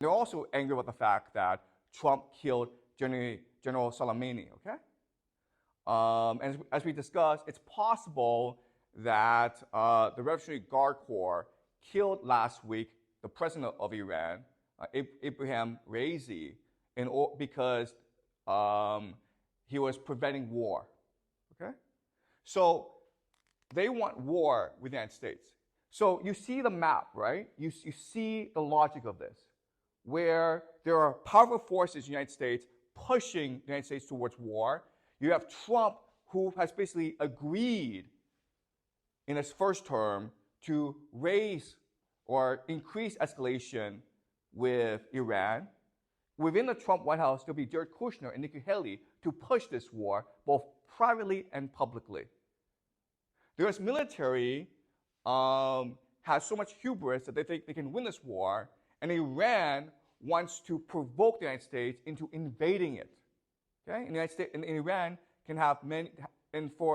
They're also angry about the fact that Trump killed General Soleimani, okay? And as we discussed, it's possible that the Revolutionary Guard Corps killed last week the president of Iran, Ebrahim Raisi, because he was preventing war, okay? So they want war with the United States. So you see the map, right? You see the logic of this, where there are powerful forces in the United States pushing the United States towards war. You have Trump, who has basically agreed in his first term to raise or increase escalation with Iran. Within the Trump White House, there'll be Jared Kushner and Nikki to push this war, both privately and publicly. The U.S. military has so much hubris that they think they can win this war, and Iran wants to provoke the United States into invading it. Okay, and the United States and Iran can have many,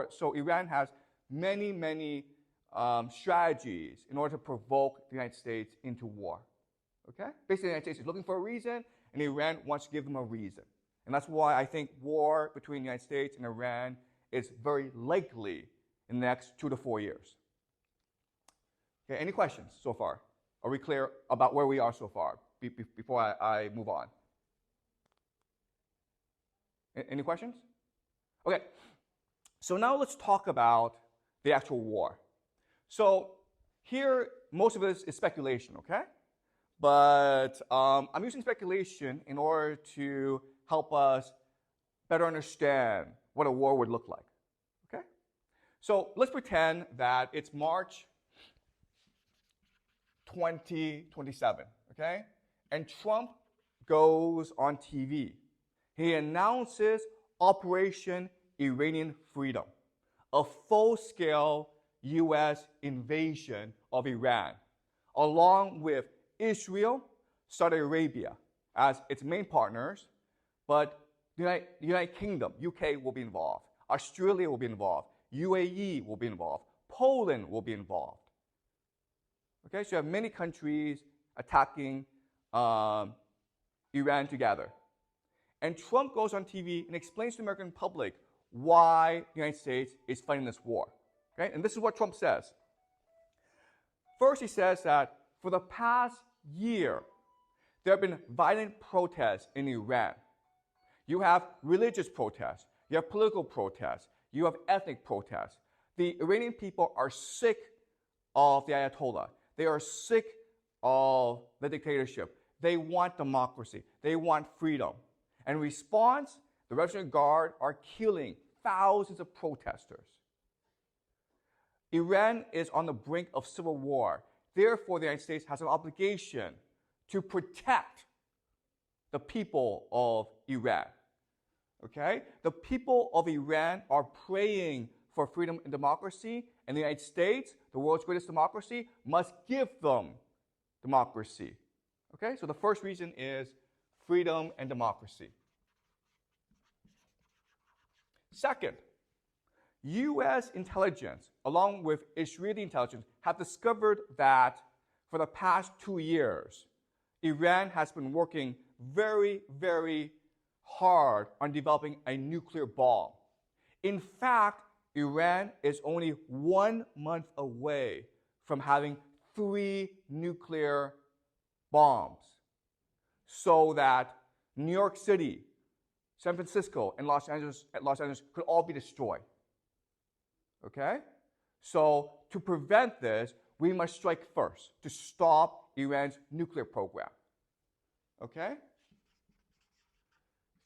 so Iran has many strategies in order to provoke the United States into war. Okay, basically the United States is looking for a reason, and Iran wants to give them a reason, and that's why I think war between the United States and Iran is very likely in the next 2 to 4 years. Okay, any questions so far? Are we clear about where we are so far before I move on? Any questions? Okay, so now let's talk about the actual war. So here, most of this is speculation, okay? But I'm using speculation in order to help us better understand what a war would look like, okay? So let's pretend that it's March 2027, okay? And Trump goes on TV. He announces Operation Iranian Freedom, a full-scale U.S. invasion of Iran, along with Israel, Saudi Arabia as its main partners, but the United Kingdom, UK, will be involved. Australia will be involved. UAE will be involved. Poland will be involved. Okay, so you have many countries attacking Iran together. And Trump goes on TV and explains to the American public why the United States is fighting this war. Okay, and this is what Trump says. First, he says that for the past year, there have been violent protests in Iran. You have religious protests, you have political protests, you have ethnic protests. The Iranian people are sick of the Ayatollah. They are sick of the dictatorship. They want democracy. They want freedom. And in response, the Revolutionary Guard are killing thousands of protesters. Iran is on the brink of civil war. Therefore, the United States has an obligation to protect the people of Iran. Okay? The people of Iran are praying for freedom and democracy, and the United States, the world's greatest democracy, must give them democracy. Okay? So the first reason is freedom and democracy. Second, U.S. intelligence, along with Israeli intelligence, have discovered that for the past 2 years, Iran has been working very hard on developing a nuclear bomb. In fact, Iran is only 1 month away from having 3 nuclear bombs, so that New York City, San Francisco, and Los Angeles could all be destroyed. Okay? So to prevent this, we must strike first to stop Iran's nuclear program. Okay?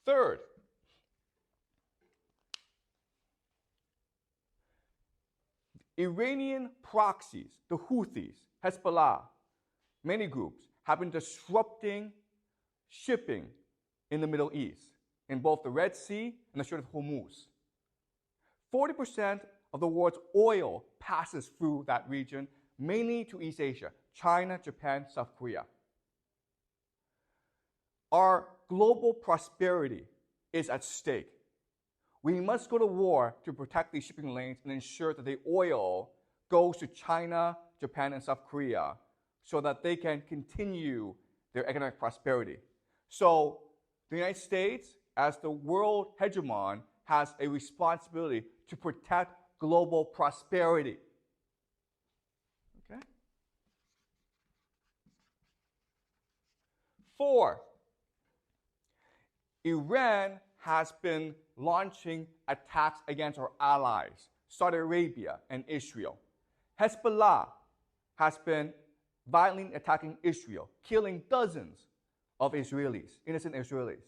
Third, Iranian proxies, the Houthis, Hezbollah, many groups, have been disrupting shipping in the Middle East, in both the Red Sea and the Strait of Hormuz. 40% of the world's oil passes through that region, mainly to East Asia, China, Japan, South Korea. Our global prosperity is at stake. We must go to war to protect these shipping lanes and ensure that the oil goes to China, Japan, and South Korea so that they can continue their economic prosperity. So the United States, as the world hegemon, has a responsibility to protect global prosperity. Okay? 4, Iran has been launching attacks against our allies, Saudi Arabia and Israel. Hezbollah has been violently attacking Israel, killing dozens of Israelis, innocent Israelis.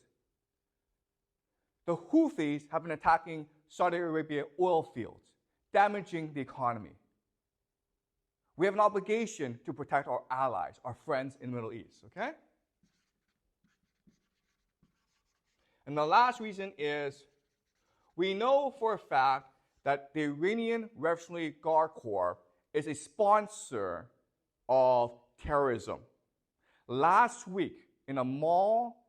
The Houthis have been attacking Saudi Arabia oil fields, damaging the economy. We have an obligation to protect our allies, our friends in the Middle East, okay? And the last reason is we know for a fact that the Iranian Revolutionary Guard Corps is a sponsor of terrorism. Last week in a mall,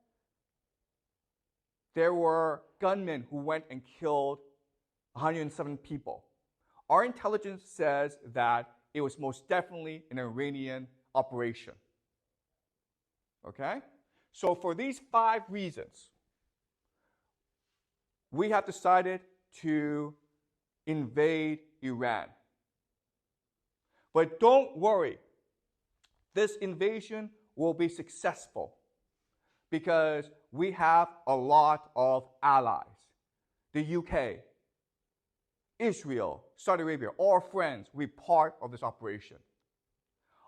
there were gunmen who went and killed 107 people. Our intelligence says that it was most definitely an Iranian operation. Okay? So for these 5 reasons, we have decided to invade Iran. But don't worry, this invasion will be successful because we have a lot of allies. The UK, Israel, Saudi Arabia, all friends will be part of this operation.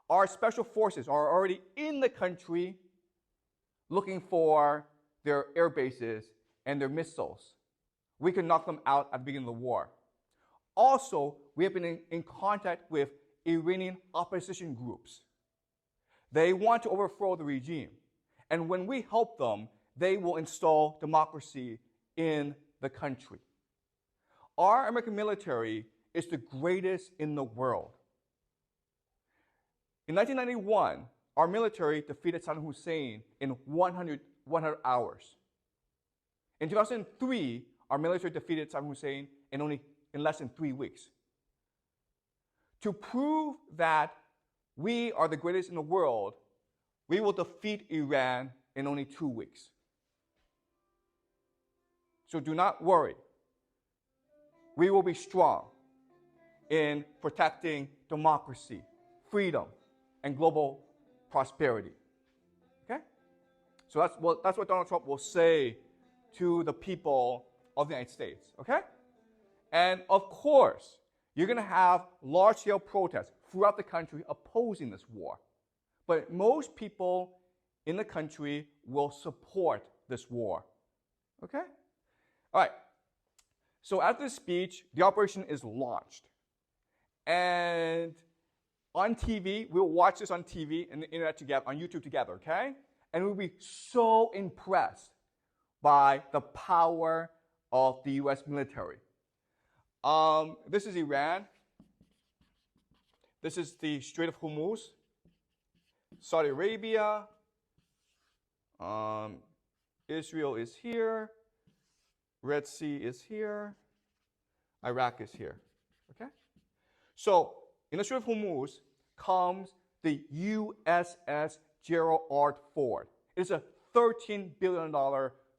Our special forces are already in the country looking for their air bases and their missiles. We can knock them out at the beginning of the war. Also, we have been in contact with Iranian opposition groups. They want to overthrow the regime. And when we help them, they will install democracy in the country. Our American military is the greatest in the world. In 1991, our military defeated Saddam Hussein in 100 hours. In 2003, our military defeated Saddam Hussein in less than 3 weeks. To prove that we are the greatest in the world, we will defeat Iran in only 2 weeks. So do not worry. We will be strong in protecting democracy, freedom, and global prosperity. Okay? So that's what Donald Trump will say to the people of the United States. Okay? And of course, you're going to have large-scale protests throughout the country opposing this war. But most people in the country will support this war. Okay? All right. So after this speech, the operation is launched. And on TV, we'll watch this on TV and the internet together, on YouTube together, okay? And we'll be so impressed by the power of the US military. This is Iran. This is the Strait of Hormuz. Saudi Arabia. Israel is here. Red Sea is here. Iraq is here. Okay? So, in the Strait of Hormuz comes the USS Gerald R. Ford. It's a $13 billion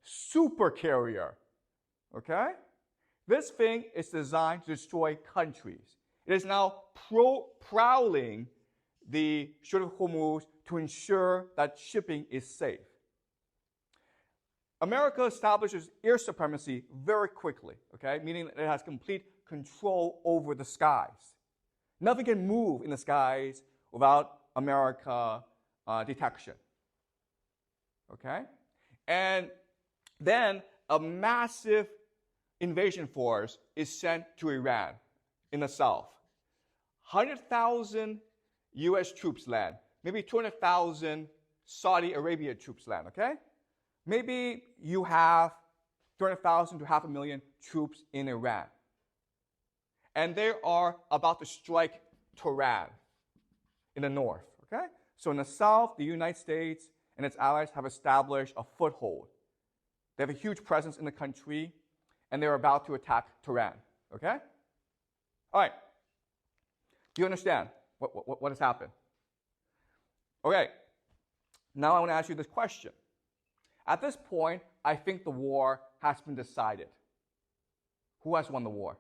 super carrier. Okay? This thing is designed to destroy countries. It is now prowling the Strait of Hormuz to ensure that shipping is safe. America establishes air supremacy very quickly, okay? Meaning that it has complete control over the skies. Nothing can move in the skies without America detection, okay? And then a massive invasion force is sent to Iran in the south. 100,000 US troops land. Maybe 200,000 Saudi Arabia troops land, okay? Maybe you have 300,000 to 500,000 troops in Iran. And they are about to strike Tehran in the north, okay? So in the south, the United States and its allies have established a foothold. They have a huge presence in the country, and they're about to attack Tehran, okay? All right. Do you understand what has happened? Okay. Now I want to ask you this question. At this point, I think the war has been decided. Who has won the war?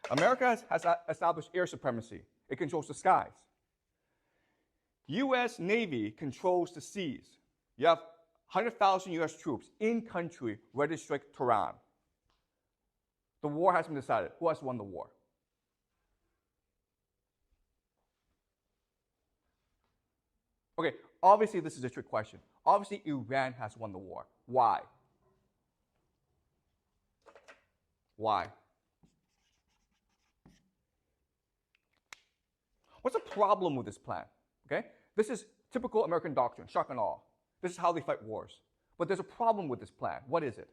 America has established air supremacy. It controls the skies. U.S. Navy controls the seas. You have 100,000 U.S. troops in country ready to strike Tehran. The war has been decided. Who has won the war? Okay, obviously this is a trick question. Obviously Iran has won the war. Why? Why? What's the problem with this plan? Okay? This is typical American doctrine, shock and awe. This is how they fight wars. But there's a problem with this plan. What is it?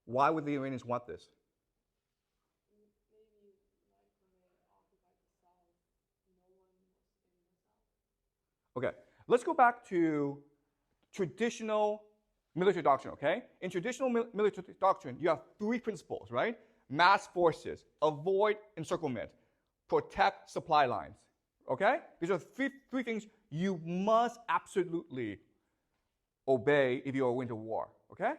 Why would the Iranians want this? Okay, let's go back to traditional military doctrine, okay? In traditional military doctrine, you have three principles, right? Mass forces, avoid encirclement, protect supply lines, okay? These are three things you must absolutely obey if you are going to war, okay?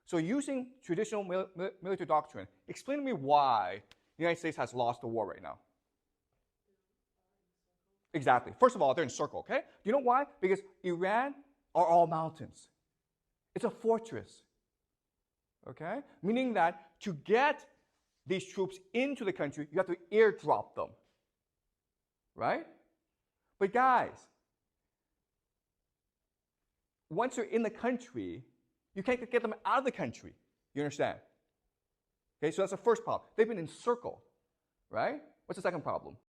So using traditional military doctrine, explain to me why the United States has lost the war right now. Exactly. First of all, they're in circle, okay? Do you know why? Because Iran are all mountains. It's a fortress, okay? Meaning that to get these troops into the country, you have to airdrop them, right? But guys, once you're in the country, you can't get them out of the country. You understand? Okay, so that's the first problem. They've been encircled, right? What's the second problem?